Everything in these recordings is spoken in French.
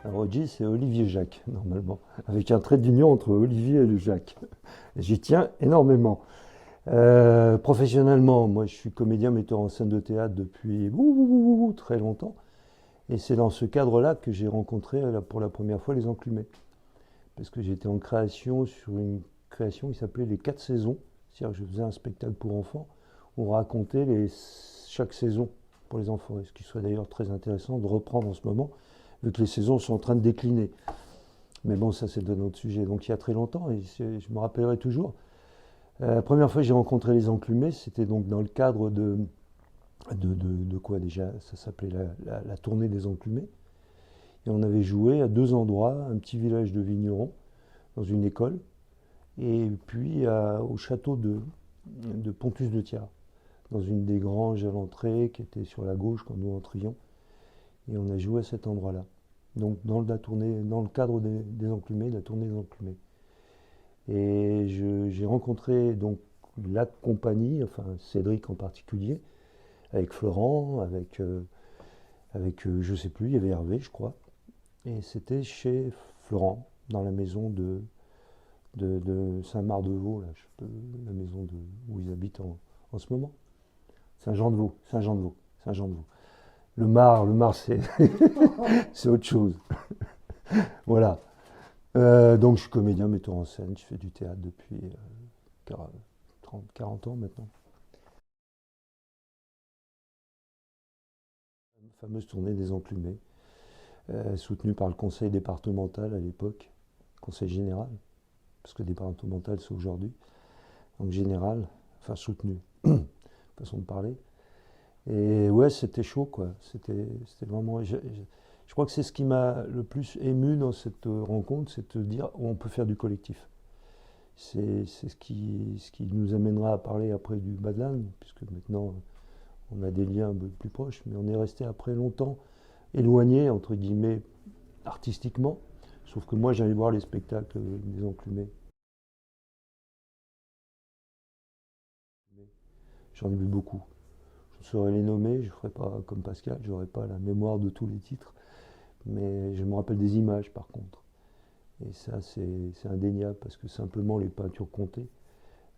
Alors Odgy, c'est Olivier Jacques, normalement, avec un trait d'union entre Olivier et le Jacques. J'y tiens énormément. Professionnellement, moi je suis comédien, metteur en scène de théâtre depuis très longtemps. Et c'est dans ce cadre-là que j'ai rencontré pour la première fois les Enclumés. Parce que j'étais en création sur une création qui s'appelait Les 4 saisons. C'est-à-dire que je faisais un spectacle pour enfants où on racontait chaque saison pour les enfants. Et ce qui serait d'ailleurs très intéressant de reprendre en ce moment, vu que les saisons sont en train de décliner. Mais bon, ça c'est de notre sujet. Donc il y a très longtemps, et je me rappellerai toujours. La première fois que j'ai rencontré les Enclumés, c'était donc dans le cadre de quoi déjà. Ça s'appelait la tournée des Enclumés. Et on avait joué à 2 endroits, un petit village de vignerons, dans une école, et puis au château de Pontus de Thiard, dans une des granges à l'entrée qui était sur la gauche quand nous entrions. Et on a joué à cet endroit-là. Donc dans la tournée, dans le cadre des Enclumés, la tournée des Enclumés. Et j'ai rencontré donc la compagnie, enfin Cédric en particulier, avec Florent, avec je sais plus, il y avait Hervé, je crois. Et c'était chez Florent, dans la maison de Saint-Marc-de-Vaux, là, la maison où ils habitent en ce moment. Saint-Jean-de-Vaux, Saint-Jean-de-Vaux, Saint-Jean-de-Vaux. Le Mar, c'est autre chose. Voilà. Donc je suis comédien, metteur en scène, je fais du théâtre depuis 30, 40 ans maintenant. La fameuse tournée des Enclumés, soutenue par le conseil départemental à l'époque, conseil général, parce que départemental c'est aujourd'hui, donc général, enfin soutenu, façon de parler. Et ouais, c'était chaud quoi, c'était vraiment. Je crois que c'est ce qui m'a le plus ému dans cette rencontre, c'est de dire on peut faire du collectif. C'est ce qui nous amènera à parler après du Badland, puisque maintenant on a des liens un peu plus proches, mais on est resté après longtemps éloigné, entre guillemets, artistiquement. Sauf que moi j'allais voir les spectacles des Enclumés. J'en ai vu beaucoup. Je saurais les nommer, je ne ferai pas comme Pascal, je n'aurai pas la mémoire de tous les titres, mais je me rappelle des images par contre. Et ça c'est indéniable parce que simplement les peintures comptées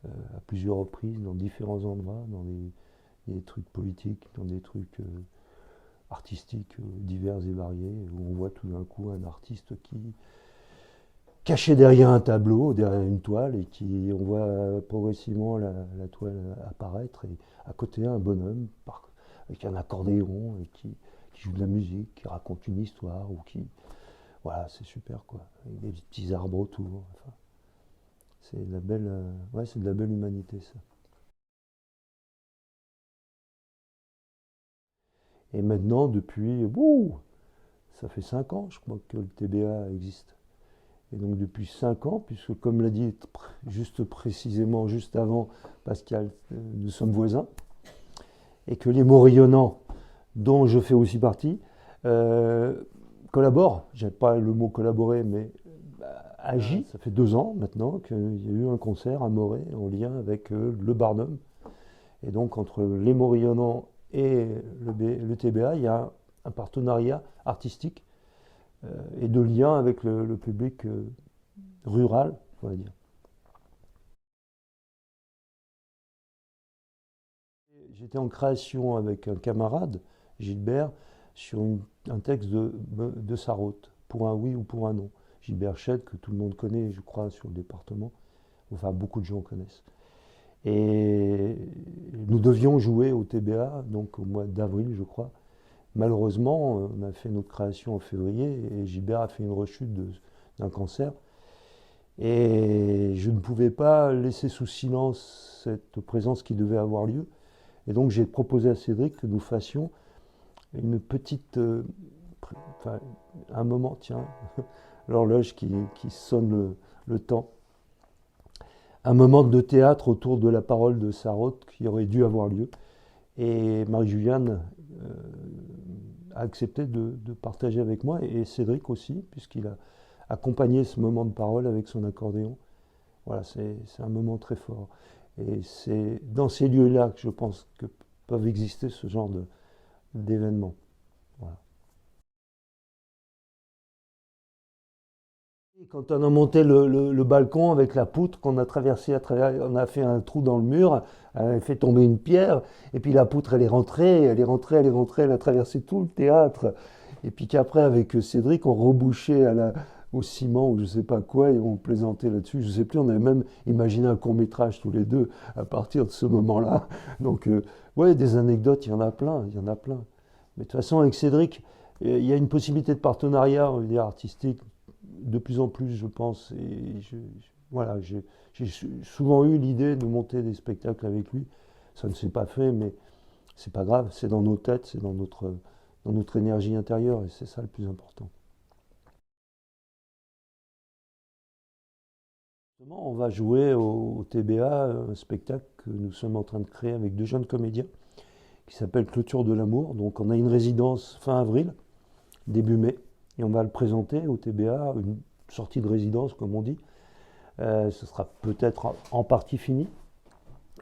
à plusieurs reprises dans différents endroits, dans des trucs politiques, dans des trucs artistiques divers et variés, où on voit tout d'un coup un artiste qui caché derrière un tableau, derrière une toile, et on voit progressivement la toile apparaître, et à côté un bonhomme avec un accordéon et qui joue de la musique, qui raconte une histoire, voilà, c'est super quoi, avec des petits arbres autour. Enfin, c'est de la belle, ouais, c'est de la belle humanité ça. Et maintenant, depuis, ça fait 5 ans, je crois que le TBA existe. Et donc depuis 5 ans, puisque comme l'a dit juste précisément, juste avant Pascal, nous sommes voisins, et que les Morillonnants, dont je fais aussi partie, euh, collaborent, j'aime pas le mot collaborer, mais agit. Ça fait 2 ans maintenant qu'il y a eu un concert à Morée en lien avec le Barnum. Et donc entre les Morillonnants et le TBA, il y a un partenariat artistique et de lien avec le public rural, on va dire. J'étais en création avec un camarade, Gilbert, sur un texte de Sarraute, pour un oui ou pour un non. Gilbert Chette, que tout le monde connaît, je crois, sur le département. Enfin, beaucoup de gens connaissent. Et nous devions jouer au TBA, donc au mois d'avril, je crois. Malheureusement, on a fait notre création en février et Gilbert a fait une rechute d'un cancer. Et je ne pouvais pas laisser sous silence cette présence qui devait avoir lieu. Et donc j'ai proposé à Cédric que nous fassions une petite, enfin, un moment, tiens, l'horloge qui sonne le temps, un moment de théâtre autour de la parole de Sarraute qui aurait dû avoir lieu. Et Marie-Juliane a accepté de partager avec moi, et Cédric aussi, puisqu'il a accompagné ce moment de parole avec son accordéon. Voilà, c'est un moment très fort. Et c'est dans ces lieux-là que je pense que peuvent exister ce genre d'événements. Voilà. Quand on a monté le balcon avec la poutre qu'on a traversé à travers, on a fait un trou dans le mur, elle a fait tomber une pierre, et puis la poutre elle est rentrée, elle est rentrée, elle est rentrée, elle a traversé tout le théâtre. Et puis qu'après avec Cédric on rebouchait au ciment ou je sais pas quoi et on plaisantait là-dessus. Je sais plus, on avait même imaginé un court métrage tous les deux à partir de ce moment-là. Donc ouais, des anecdotes, il y en a plein, il y en a plein. Mais de toute façon avec Cédric, il y a une possibilité de partenariat, on va dire, artistique de plus en plus, je pense. Et voilà, j'ai souvent eu l'idée de monter des spectacles avec lui. Ça ne s'est pas fait, mais c'est pas grave. C'est dans nos têtes, c'est dans notre énergie intérieure, et c'est ça le plus important. On va jouer au TBA, un spectacle que nous sommes en train de créer avec deux jeunes comédiens, qui s'appelle Clôture de l'amour. Donc on a une résidence fin avril, début mai, et on va le présenter au TBA, une sortie de résidence comme on dit. Ce sera peut-être en partie fini,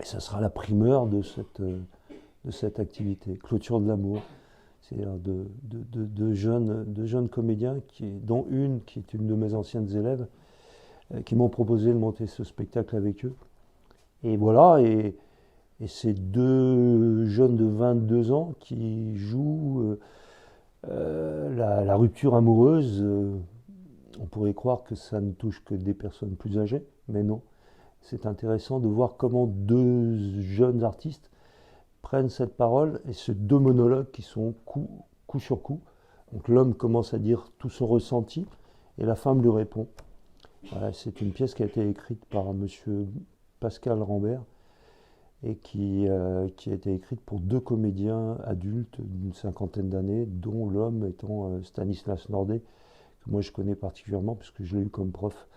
et ce sera la primeur de cette activité, Clôture de l'amour. C'est-à-dire de jeunes comédiens, dont une qui est une de mes anciennes élèves, qui m'ont proposé de monter ce spectacle avec eux. Et voilà, et ces deux jeunes de 22 ans qui jouent la rupture amoureuse. On pourrait croire que ça ne touche que des personnes plus âgées, mais non. C'est intéressant de voir comment deux jeunes artistes prennent cette parole et ces deux monologues qui sont coup sur coup. Donc l'homme commence à dire tout son ressenti et la femme lui répond. Voilà, c'est une pièce qui a été écrite par monsieur Pascal Rambert et qui a été écrite pour deux comédiens adultes d'une cinquantaine d'années, dont l'homme étant Stanislas Nordet, que moi je connais particulièrement puisque je l'ai eu comme prof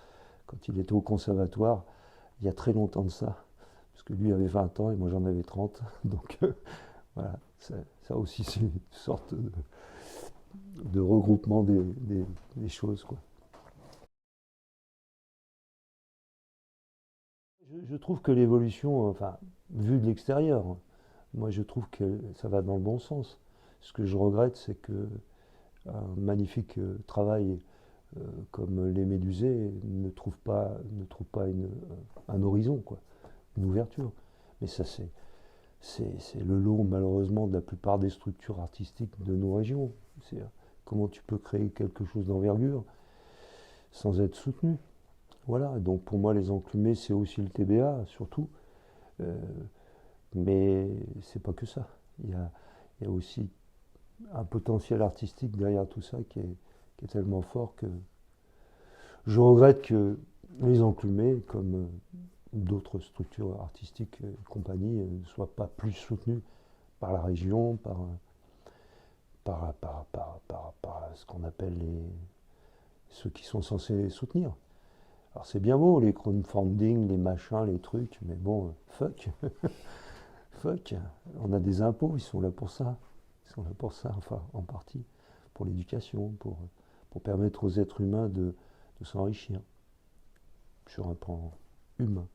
quand il était au conservatoire, il y a très longtemps de ça, parce que lui avait 20 ans et moi j'en avais 30, donc voilà, ça aussi c'est une sorte de regroupement des choses, quoi. Je trouve que l'évolution, enfin, vue de l'extérieur, hein, moi je trouve que ça va dans le bon sens. Ce que je regrette, c'est que un magnifique travail comme les Médusés ne trouve pas un horizon, quoi, une ouverture. Mais ça, c'est le lot, malheureusement, de la plupart des structures artistiques de nos régions. C'est comment tu peux créer quelque chose d'envergure sans être soutenu. Voilà, donc pour moi, les enclumés, c'est aussi le TBA, surtout. Euh, mais c'est pas que ça. Il y a aussi un potentiel artistique derrière tout ça qui est tellement fort que je regrette que les enclumés, comme d'autres structures artistiques et compagnies, ne soient pas plus soutenues par la région, par ce qu'on appelle ceux qui sont censés les soutenir. Alors c'est bien beau, les crowdfunding, les machins, les trucs, mais bon, fuck. Fuck. On a des impôts, ils sont là pour ça. Ils sont là pour ça, enfin, en partie. Pour l'éducation, pour permettre aux êtres humains de s'enrichir sur un plan humain.